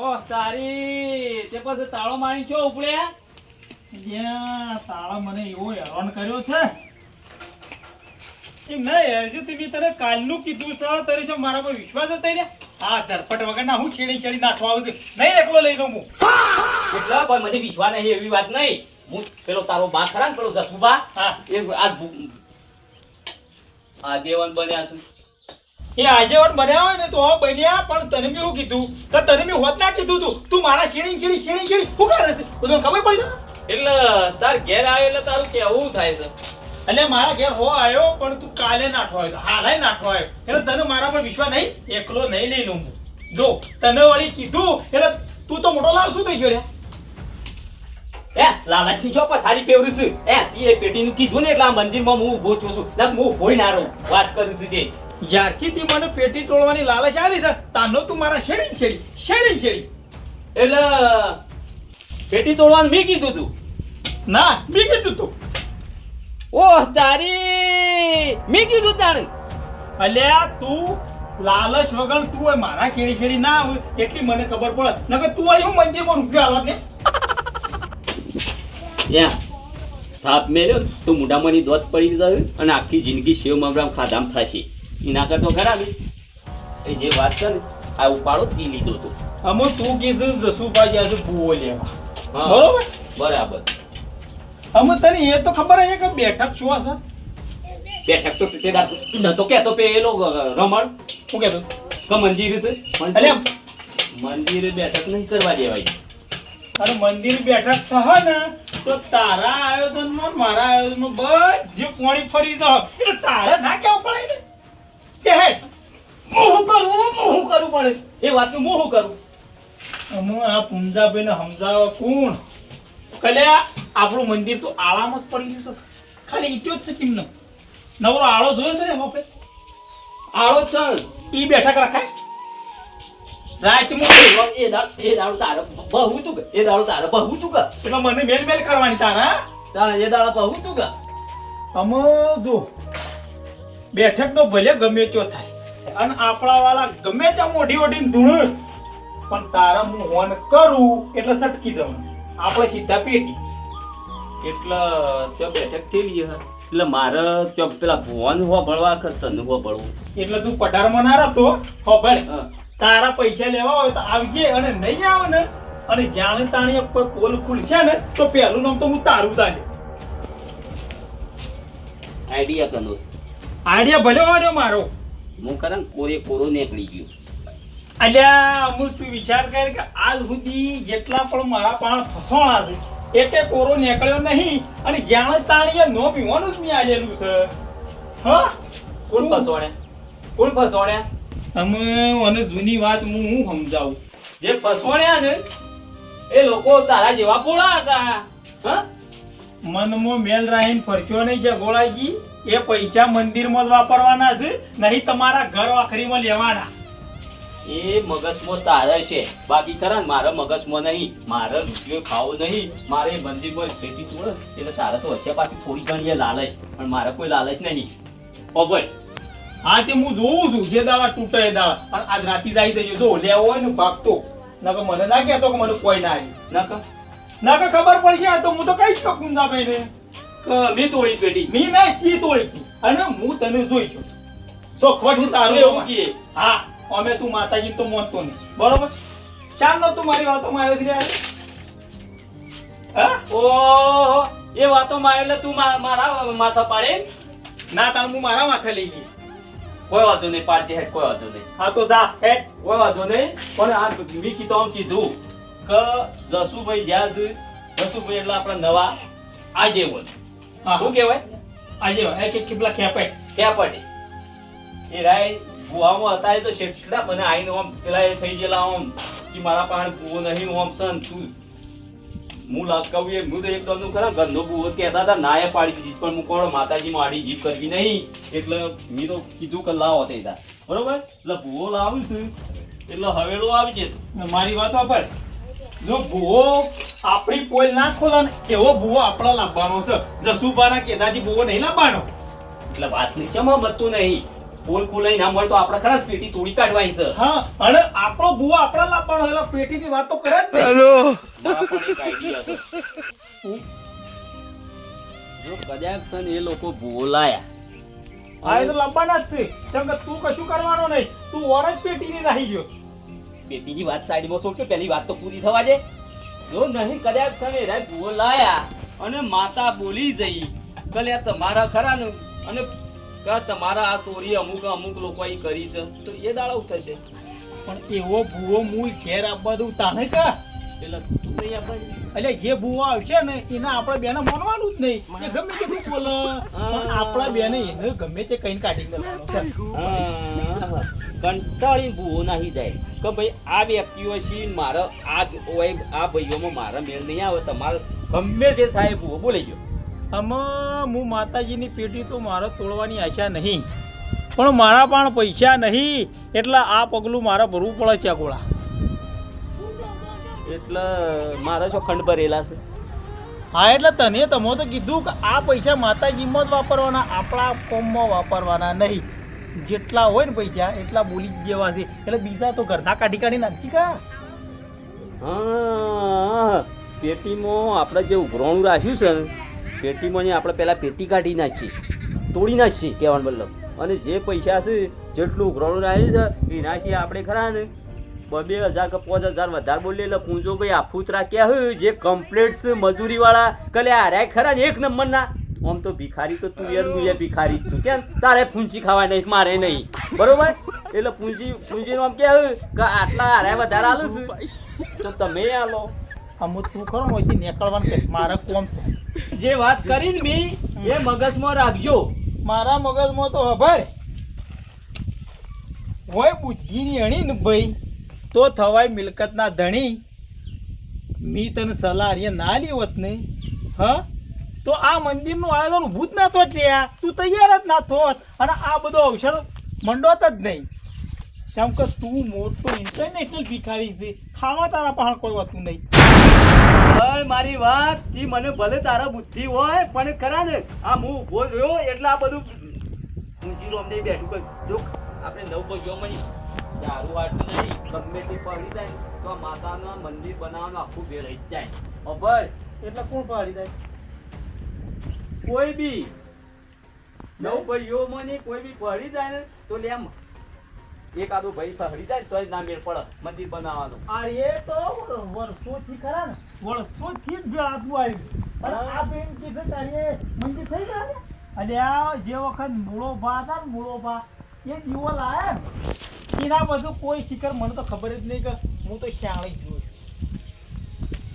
ઓહ તારી તે પછી તાળો મારી છો ઉપડે તાળો મને એવો હેરાન કર્યો છે એમ નહીં હજુ તમે તને કાલનું કીધું છે તને શું મારા પર વિશ્વાસ હતો ને હા ધરપટ વગર ના હું છેડી છેડી નાખવા આવું છું નહીં એકલો લઈ દઉં હું એટલા પણ મને વિશ્વાસ નહીં એવી વાત નહીં હું પેલો તારો બા ખરા ને પેલો જસુબા હા એ આ દેવન બન્યા છે એ આજેવન બન્યા હોય ને તો બન્યા પણ તને મેં શું કીધું કે તને મેં હોત ના કીધું તું મારા છેડી છેડી શું કરે છે બધું ખબર પડી એટલે તાર ઘેર આવ્યો એટલે તારું કેવું થાય છે એટલે મારા ઘેર હો આવ્યો પણ તું કાલે નાઠો આવ્યો હાલાય નાઠો આવ્યો એટલે તને મારા પર વિશ્વાસ નહીં એકલો નહીં લઈ લઉં જો તને વળી કીધું એટલે તું તો મોટો લાલ શું થઈ ગયો હે લાલચની છો પથારી પેવરું છું હે એ પેટીનું કીધું ને એટલે આ મંદિરમાં હું ઊભો છું છું હું ભોઈ ના રહું વાત કરું છું તે જ્યારથી તી મને પેટી તોડવાની લાલચ આવી છે તાનો તું મારા છેડી એટલે પેટી તોડવાનું મેં કીધું તું ના મેં કીધું તું ઓહ તારી મેં કીધું તારે અલ્યા તું લાલચ વગર તું હોય મારા છેડી ના હોય એટલી મને ખબર પડે નકર તું અહીં હું મંદિરમાં રૂપિયા આલવા કે યા થાપ મેલ્યો તો મુઢામાંની દોત પડી જાય અને આખી જિંદગી સેવ મમરામ ખાધામ થશે એના કરતો ખરા એ જે વાત છે ને આ ઉપાડો પી લીધો તો અમો તું કીધું જસુભાઈ આજે ભૂવો લેવા બરોબર બરાબર અમો તને એ તો ખબર છે કે બેઠક શું હશે બેઠક તો તે નતો કેતો પેલો રમણ શું કહેતો કે મંદિર છે અરે મંદિરે બેઠક નહીં કરવા દેવાય અને મંદિર બેઠક થશે ને તો તારા આયોજનમાં મારા આયોજનમાં બધી પોણી ફરી જાવ એટલે તારે ના કેવું પડે ને કે હે હું કરું પડે એ વાતનું હું કરું હું આ પુંજાભાઈને સમજાવવા કોણ કલ્યા આપણું મંદિર તો આળામાં જ પડી ગયું છે ખાલી ઈટો જ છે કેમનો નવરો આળો જોયો છે ને આપણે આળો છે ઈ બેઠક રખાય રાતમાં એ દાડો તારે બહુ તું એ દાડો તારે બહુ તું કે એટલે મને મેલ કરવાની તારા તારે એ દાડો બહુ તું કે અમો જો બેઠક તો ભલે ગમે ત્યો થાય અને આપણા વાળા ગમે ત્યાં મોઢી ઓઢીને ધૂણ પણ તારા હું હોન કરું એટલે સટકી જવાનું આપણે સીધા પેટી એટલે ત્યાં બેઠક કેવી એટલે મારે ત્યાં પેલા ભુવન હો ભળવા તને હો ભળવું એટલે તું પઢારમાં ના રહેતો ખબર તારા પૈસા લેવા હોય તો આવજે અને નહીં આવે ને અને જાણે તાણી પર પોલ ખુલશે ને તો પહેલું નામ તો હું તારું તારે આઈડિયા કનો આઈડિયા ભલે હોય મારો હું કરે ને કોરો નીકળી ગયો અલ્યા અમુક તું વિચાર કર કે આજ સુધી જેટલા પણ મારા પાણ ફસોણા છે એકે કોરો નીકળ્યો નહીં અને જાણે તાણીએ નો પીવાનું જ મેં આલેલું છે હા કોણ ફસોણ્યા અમે મને જૂની વાત હું સમજાવું જે ફસોણ્યા ને એ લોકો તારા જેવા પોળા હતા હા મનમાં મેલ રાહીને ફરક્યો નહીં છે ગોળાજી એ પૈસા મંદિરમાં જ વાપરવાના છે નહીં તમારા ઘર આખરીમાં લેવાના એ મગજમાં તારે છે બાકી ખરા ને મારા મગજમાં નહીં મારે રૂપિયો ખાવો નહીં મારે મંદિરમાં ભેટી તોડે એટલે તારે તો હશે પાછી થોડી ઘણી લાલચ પણ મારે કોઈ લાલચ નહીં ઓબર હા તે હું જોઉં છું જે દાવા તૂટે એ દાવા પણ આજ રાતી જાય જજો જો લેવો હોય ને ભાગતો નકર મને ના કહેતો કે મને કોઈ ના આવી નકર ખબર પડશે તો હું તો કઈ શકું ના ભાઈને મેં તોડી પેટી મી ના કી તોડી હતી અને હું તને જોઈ છું સોખવટ હું તારું એવું કે હા અમે તું માતાજી તો મોનતો નહીં બરોબર ચાલ નો તું મારી વાતોમાં આવ્યો છે હા ઓહો એ વાતોમાં એટલે તું મારા માથા પાડે ના તાર હું મારા માથે લઈ ગઈ કોઈ વાંધો નહીં પાડતી હેડ કોઈ વાંધો નહીં હા તો જા હેડ કોઈ વાંધો નહીં પણ આ મી કીધું કે જસુભાઈ જ્યાં છે જસુભાઈ એટલે આપણા નવા આજીવન હા શું કહેવાય આજીવન એક કિબલા ખેપાય ખેપાટી એ રાય ભુવામાં હતા એ તો શેઠડા મને આવીને આમ પેલા એ થઈ ગયેલા આમ કે મારા પાસે ભૂવો નહીં આમ સન તું હું લગાવું એ હું તો એકદમ નું ખરા ગંદો ભૂવો કહેતા હતા ના એ પાડી દીધી પણ હું કોણ માતાજી માડી જીપ કરવી નહીં એટલે મેં તો કીધું કે લાવો તે બરોબર એટલે ભૂવો લાવું છું એટલે હવેલો આવી જતો મારી વાત વાપર જો ભૂવો આપણી પોલ ના ખોલે ને એવો ભૂવો આપણા લાવવાનો છે જસુબાના કેદાથી ભૂવો નહીં લાવવાનો એટલે વાત નીચેમાં બતું નહીં પોલ ખોલાઈ ના મળે તો આપણે ખરા જ પેટી તોડી કાઢવાની છે. હા અને આપણો ભૂવો આપણા લાવવાનો એટલે પેટીની વાત તો કરે જ ને. મારા પણ એક idea છે. જો કદાચ છે ને એ લોકો બોલાયા હા એ તો લાવવાના જ છે. કેમ કે તું કશું કરવાનો નહીં, તું ઓર જ પેટીની નાહી ગયો. પેટીની વાત સાઈડમાં છોડ કે પેલી વાત તો પૂરી થવા દે. જો નહીં કદાચ છે ને રે બોલાયા અને માતા બોલી જઈ કલ્યા તમારા ખરા ને અને તમારા આ ચોરી અમુક લોકોએ કરી છે તો એ દાડો થશે. પણ એવો ભૂવો મૂળ ઘેર આપવા દઉં તાને કા એટલે તું નહીં આપવા દે. એટલે જે ભૂવો આવશે ને એને આપણે બેને માનવાનું જ નહીં. એ ગમે તેટલું બોલે પણ આપણા બેને એને ગમે તે કઈ કાઢી દેવાનો. કંટાળી ભૂવો નાહી જાય કે ભાઈ આ વ્યક્તિઓ છે મારે આ ભાઈઓમાં મારા મેળ નહીં આવે તમારે ગમે તે થાય ભૂવો બોલી ગયો. આમાં હું માતાજીની પેટી તો મારે તોડવાની આશા નહીં, પણ મારા પણ પૈસા નહીં એટલે આ પગલું મારે ભરવું પડે છે. ગોળા એટલે મારા શું ખંડ ભરેલા છે. હા એટલે તને તમે તો કીધું કે આ પૈસા માતાજીમાં જ વાપરવાના, આપણા કોમમાં વાપરવાના નહીં. જેટલા હોય ને પૈસા એટલા બોલી જ જેવા છે, એટલે બીજા તો ઘરના કાઢી નાખી કા. હા પેટીમાં આપણે જે ઉઘરાણું રાખ્યું છે ને પેટીમાં આપણે પહેલાં પેટી કાઢી નાખીએ, તોડી નાખીએ કહેવાનો મતલબ. અને જે પૈસા છે જેટલું ઉઘરાણું રાખ્યું છે એના છે આપણે ખરા ને 2,000 કે 5,000 વધારે બોલીએ એટલે પૂંજો ભાઈ આફૂત રાખ્યા હોય જે કમ્પ્લેટ છે મજૂરીવાળા કલે હાર્યા ખરા ને એક નંબરના. આમ તો ભિખારી તો તું યાર હું ભિખારી જ છું કેમ તારે પૂંજી ખાવા નહીં મારે નહીં બરોબર. એટલે પૂંજીનું આમ કે કે આટલા હાર્યા વધારે આલું છે તો તમે આલો. અમુક તું ખરો હોયથી નીકળવાનું કે મારે કોમ છે. જે વાત કરીને મી એ મગજમાં રાખજો. મારા મગજમાં તો ખબર હોય બુદ્ધિની અણી ને ભાઈ તો થવાય મિલકતના ધણી. મી તને સલાહ અહીંયા ના લી હોત ને હા તો આ મંદિરનું આયોજન ઊભું જ ના થોત લ્યા, તું તૈયાર જ ના થોત અને આ બધો અવસર મંડોત જ નહીં. જેમ કે તું મોટો ઇન્ટરનેશનલ ભિખારી છે, ખાવા તારા પાસે કોઈ હોતું નહીં. હવે મારી વાત ઈ મને ભલે તારા બુદ્ધિ હોય પણ ખરા ને આ હું ઊભો રહ્યો એટલે આ બધું પૂંજી અમને બેઠું કર. જો આપણે નવ પગ્યો મળી દારૂ વાટું નહીં ગમે તે પડી જાય તો આ માતાના મંદિર બનાવવાનું આખું ભેળાઈ જ જાય. ખબર એટલે કોણ પાડી જાય? કોઈ બી નવ ભાઈઓ મને કોઈ બી પડી જાય ને તો લે આમ એકાદો ભાઈ પડી જાય તો ના મેળ પડે મંદિર બનાવવાનું. આ એ તો વર્ષોથી ખરા ને વર્ષોથી જ આટલું આવ્યું અને આ બેન કીધું તારે મંદિર થઈ જાય ને. અને આ જે વખત મૂળો ભા હતા ને મૂળો ભા એ જીવો લાયા ને એના બધું કોઈ શિખર મને તો ખબર જ નહીં કે હું તો શાળી જોઉં છું.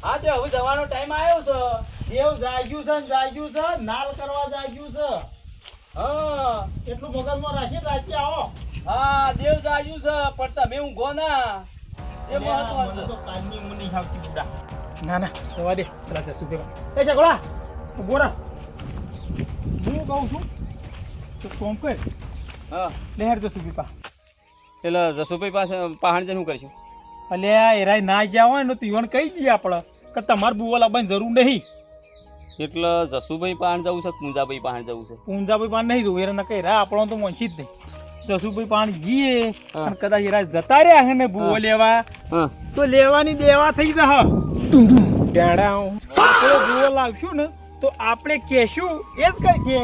હા તો હવે જવાનો ટાઈમ આવ્યો છે. દેવ જાગ્યું છે ને જાગ્યું છે, નાલ કરવા જાગ્યું છે. હા એટલું મગજમાં રાખીએ રાચી આવો. હા દેવ જાગ્યું છે પણ તમે ઊંઘો ના એ મહત્વ છે. તો કાલની ઊંઘ નહીં આવતી બુડા. ના ના જવા દે પેલા જસુ ભેગા. એ ચકલા ઉભો રહે. હું કહું છું તો કોમ કર હા લહેર જસુ ભેગા. એટલે જસુભાઈ પાસે પહાડ જઈને શું કરશું? અલ્યા એરાય ના જ્યાં હોય ને તો ઈવન કહી દઈએ આપણે કે તમારે બુવા લાવવાની જરૂર નહીં. એટલે જસુભાઈ પહાડ જવું છે પૂંજાભાઈ પહાડ જવું છે? પૂંજાભાઈ પાન નહીં જોવું એરા કઈ રા આપણો તો મોંચી જ નહીં. જસુભાઈ પાન જઈએ અને કદાચ એરા જતા રહ્યા હે ને બુવો લેવા તો લેવાની દેવા થઈ જશે. આપણે બુવો લાવશું ને તો આપણે કહેશું એ જ કરશે.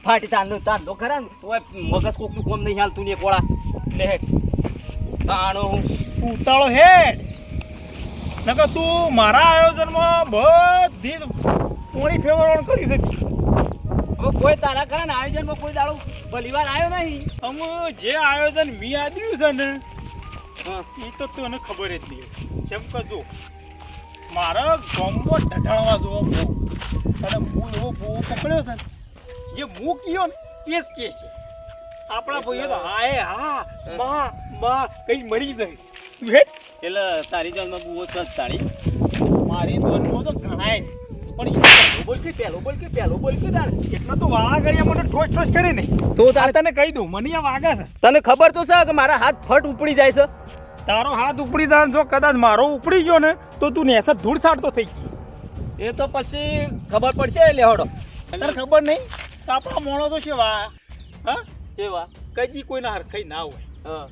ફાટી તાંડો ખરા ને તો મગજ કોકનું કોમ નહીં હાલતું ને કોળા લે તાણો ઉતાળો હેડ નકર તું મારા આયોજનમાં બધી જ કોણી ફેવર કરી શકી. હવે કોઈ તારા ખરા ને આયોજનમાં કોઈ દાડો ભલીવાર આવ્યો નહીં. અમે જે આયોજન મી આદ્યું છે ને એ તો તને ખબર જ નહીં. જેમ કે જો મારા ગામમાં ઢઢાણવા જોવો અને હું એવો બહુ પકડ્યો છે ને જે હું કયો ને એ જ કે છે. આપણા ભાઈઓ તો હા એ હા માં કઈ મરી જાય. એટલે તારી જાનમાં બુઓ જ તારી મારી દોનમાં તો ઘણાય પણ પહેલો બોલ કે તારે એટલા તો વાળા ગળ્યા મને ઠોસ કરે ને તો તારે તને કહી દઉં મને આ વાગે છે. તને ખબર તો છે કે મારા હાથ ફટ ઉપડી જાય છે. તારો હાથ ઉપડી જાય જો કદાચ મારો ઉપડી ગયો ને તો તું નેસર ધૂળ સાટતો થઈ ગઈ. એ તો પછી ખબર પડશે લેહડો. તને ખબર નહીં આપણા મોણો તો છે વા હા કેવા કદી કોઈના હરખાઈ ના હોય હા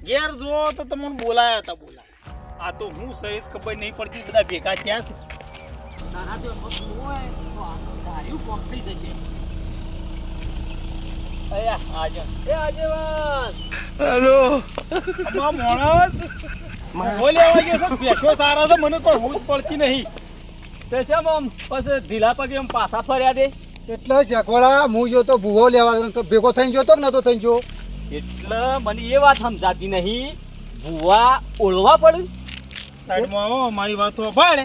ઘેર જો તો તમને બોલાયા હતા બોલાયા આ તો હું સહેજ ખબર નહીં પડતી બધા ભેગા થયા છે નાના જો હોય તો આ ધાર્યું કોમ થઈ જશે અયા આજે એ આગેવાન અમાર મોણસ બોલ્યા વાગે છે બેઠો સારા છે મને કોઈ હોશ પડતી નહીં તે છે આમ પછી ઢીલા પગે આમ પાછા ફર્યા દે એટલે શેકોળા હું જો તો ભૂવો લેવા તો ભેગો થઈને જોતો કે નતો થઈને જો એટલે મને એ વાત સમજાતી નહીં ભૂવા ઓળવા પડે સાઈડમાં આવો મારી વાત ભાડે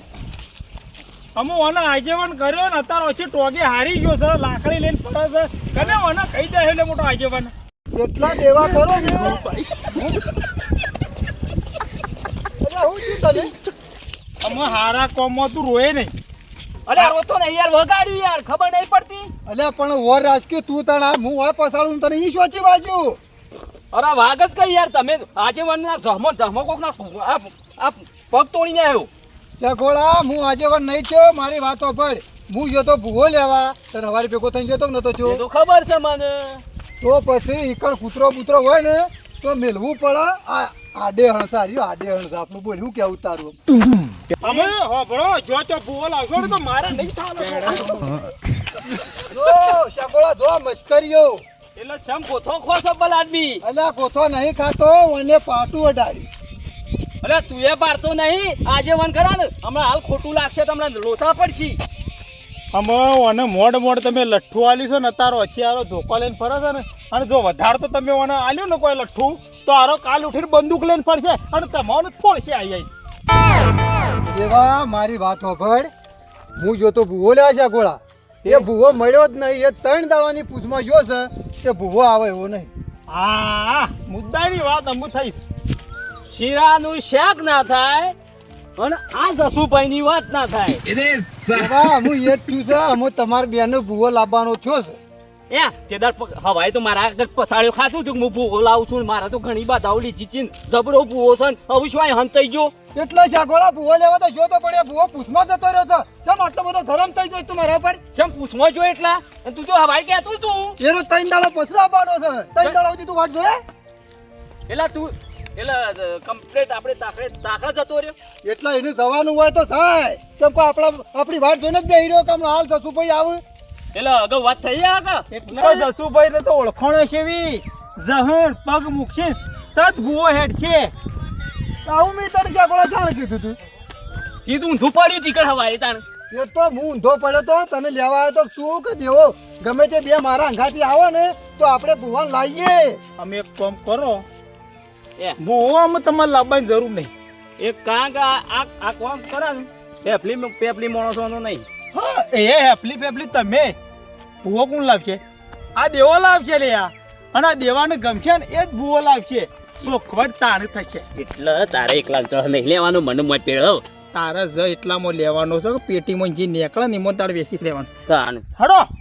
અમો ઓના આગેવાન કર્યો ને અત્યારે ઓછી ટોગે હારી ગયો છે લાકડી લઈને ફરે છે કને ઓના કહી દે એટલે મોટો આગેવાન એટલા દેવા કરો ને અલ્યા હું છું તને અમે હારા કોમમાં તું રોય નહીં અરે આ તો ને યાર વગાડ્યું યાર ખબર નહીં પડતી અલ્યા પણ ઓર રાજકીય તું તણા હું હોય પસાડું તને ઈ સોચી બાજુ અરે વાગ જ કઈ યાર તમે આજે મને જહમો કોક ના આ પગ તોડીને આવ્યો શેકોળા હું આગેવાન નહીં થયો મારી વાતો પડ હું જો તો ભૂવો લેવા તને હવારે ભેગો થઈને જતો કે નતો એ થયો તો ખબર છે મને તો પછી ઈકણ કૂતરો બૂતરો હોય ને તો મેલવું પડે આ આડે હણસા રહ્યો આડે હણસા આપણું બોલ હું કેવું તારું અમે હોભળો જો તો ભૂવો લાવશો ને તો મારે નહીં થવાનું જો શેકોળા જો મસ્કરીઓ એટલે ચમ કોથો ખો સબલ આદમી અલ્યા કોથો નહીં ખાતો મને પાટું અડાડી અરે તું એ પાડતો નહીં આજે વન કરા ને હમણાં હાલ ખોટું લાગશે તમને લોચા પડશે અમે ઓને મોડ તમે લઠ્ઠું આલ્યું છે ને તારો અછી આરો ધોકો લઈને ફરે છે ને અને જો વધારે તો તમે ઓને આલ્યું ને કોઈ લઠ્ઠું તો આરો કાલ ઉઠીને બંદૂક લઈને ફરશે અને તમારું જ ફોડશે આઈ એવા મારી વાત સાંભળ હું જો તો ભૂવો લ્યા છે ગોળા એ ભૂવો મળ્યો જ નહીં એ 3 દાડાની પૂછમાં જો છે કે ભૂવો આવે એવો નહીં હા મુદ્દાની વાત અંબુ થઈ શીરાનું શાક ના થાય અને આ જસુભાઈની વાત ના થાય એવા હું એ જ છું છે અમે તમારા બેનો ભૂવો લાવવાનો થયો છે એ તેદાર હવાય તો મારા આગળ પછાડ્યો ખાતું હતું હું ભૂવો લાવું છું મારા તો ઘણી બાધાઓ લીધી હતી જબરો ભૂવો છે હવે શું આ હંતાઈ ગયો એટલે શાકોળા ભૂવો લેવા તો જો તો પડે ભૂવો પૂછમાં જતો રહ્યો છે ચમ આટલો બધો ગરમ થઈ ગયો તું મારા પર ચમ પૂછમાં જો એટલા અને તું તો હવાય કહેતું તું એનો 3 દાડા પછી આવવાનો છે 3 દાડા સુધી તું વાટ જોયે એટલે તું એટલે કમ્પ્લીટ આપણે તાકડા જતો રહ્યો એટલે એને જવાનું હોય તો થાય કેમ કે આપણી વાત જોઈને જ બેહી રહ્યો કે હમણાં હાલ જસુભાઈ આવે એટલે અગાઉ વાત થઈ આ એટલે જસુભાઈ ને તો ઓળખાણો છે એવી જહર પગ મૂકશે તત ભૂવો હેડ છે આવું મેં તને શાકોળા જાણ કીધું તું કીધું ઊંધું પડ્યું તીકડ હવાય તાણ એ તો હું ઊંધો પડ્યો તો તને લેવા આવ્યો તો તું કે દેવો ગમે તે બે મારા અંગાથી આવો ને તો આપણે ભુવન લાવીએ અમે એક કામ કરો એ ભૂવામાં તમારે લાવવાની જરૂર નહીં એક કાંક આ કોમ કરે ને પેપલી માણસોનો નહીં હા એ હેપલી તમે ભૂવો કોણ લાવશે આ દેવો લાવશે લે આ અને આ દેવાને ગમશે ને એ જ ભૂવો લાવશે ચોખવટ તાણ થશે એટલે તારે એકલા જહ નહીં લેવાનું મને મત પેળો તારા જ એટલામાં લેવાનો છે કે પેટીમાં જે નીકળે ને એમાં તારે બેસી લેવાનું તાણ હડો